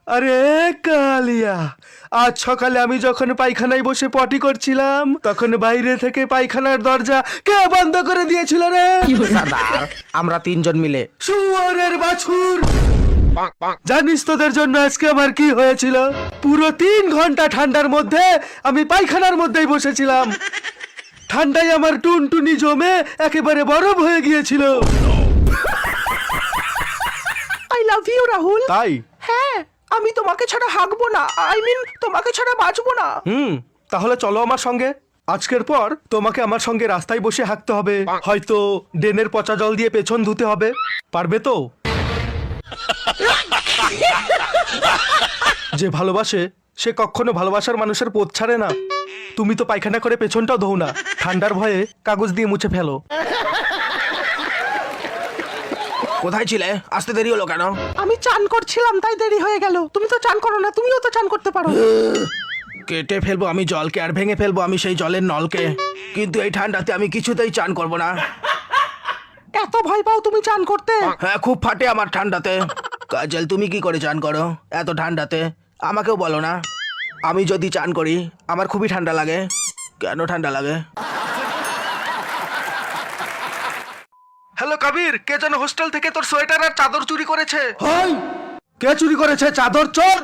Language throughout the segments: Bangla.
আরে কালিয়া, আজ সকালে আমি যখন পায়খানায় বসে পটি করছিলাম তখন বাইরে থেকে পায়খানার দরজা কে বন্ধ করে দিয়েছিল রে? সর্দার, আমরা তিনজন মিলে। শুয়োরের বাছুর! জানিস তোদের জন্য আজকে আমার কি হয়েছিল? পুরো 3 ঘন্টা ঠান্ডার মধ্যে আমি পায়খানার মধ্যেই বসেছিলাম। ঠান্ডায় আমার টুনটুনি জমে একেবারে বরফ হয়ে গিয়েছিল। I love you Rahul. তাই? হ্যাঁ, আমি তোমাকে ছাড়া হাঁকবো না, আই মিন তোমাকে ছাড়া বাঁচবো না। তাহলে চলো আমার সঙ্গে। আজকের পর তোমাকে আমার সঙ্গে রাস্তায় বসে হাঁকতে হবে, হয়তো ড্রেনের পচা জল দিয়ে পেছন ধুতে হবে। পারবে তো? যে ভালোবাসে সে কখনো ভালোবাসার মানুষের পথ ছাড়ে না। তুমি তো পায়খানা করে পেছনটাও ধোও না, ঠান্ডার ভয়ে কাগজ দিয়ে মুছে ফেলো। কোথায় ছিলে? আসতে দেরি হলো কেন? আমি চান করছিলাম তাই দেরি হয়ে গেল। তুমি তো চান করো না, তুমিও তো চান করতে পারো। কেটে ফেলবো আমি জলকে, আর ভেঙে ফেলবো আমি সেই জলের নলকে, কিন্তু এই ঠান্ডাতে আমি কিছুতেই চান করবো না। এত ভয় পাও তুমি চান করতে? হ্যাঁ, খুব ফাটে আমার ঠান্ডাতে। কাজল, তুমি কি করে চান করো এত ঠান্ডাতে? আমাকেও বলো না। আমি যদি চান করি আমার খুবই ঠান্ডা লাগে। কেন ঠান্ডা লাগে? হ্যালো কবির, কে যেন হোস্টেল থেকে তোর সোয়েটার আর চাদর চুরি করেছে। হাই, কে চুরি করেছে? চাদর চোর।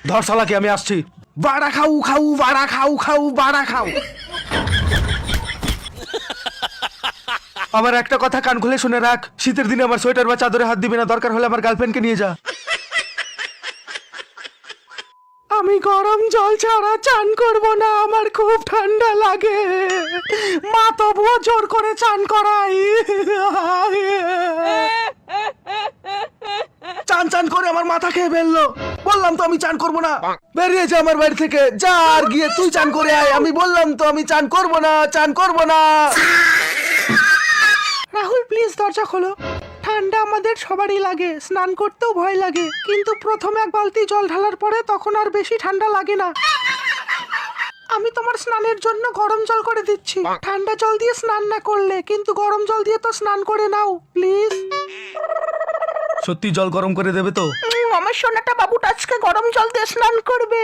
ধর শালাকে, আমি আসছি। বাড়া খাও খাও, বাড়া খাও খাও, বাড়া খাও। আমার একটা কথা কান খুলে শুনে রাখ, শীতের দিনে আমার সোয়েটার বা চাদরে হাত দিবি না, দরকার হলে আমার গার্লফ্রেন্ডকে নিয়ে যা। আমি গরম জল ছাড়া চান করব না, আমার খুব ঠান্ডা লাগে। মা তবুও জোর করে চান করাই। চান চান করে আমার মাথা খেয়ে ফেললো। বললাম তো আমি চান করবো না। বেরিয়ে যা আমার বাড়ি থেকে, যা আর গিয়ে তুই চান করে আয়। আমি বললাম তো আমি চান করবো না, চান করবো না। রাহুল প্লিজ দরজা খোলো। ঠান্ডা আমাদের সবারই লাগে, স্নান করতেও ভয় লাগে, কিন্তু প্রথমে 1 বালতি জল ঢালার পরে তখন আর বেশি ঠান্ডা লাগে না। আমি তোমার স্নানের জন্য গরম জল করে দিচ্ছি। ঠান্ডা জল দিয়ে স্নান না করলে, কিন্তু গরম জল দিয়ে তো স্নান করে নাও প্লিজ। সত্যি জল গরম করে দেবে তো? আমার সোনাটা বাবুটা আজকে গরম জল দিয়ে স্নান করবে।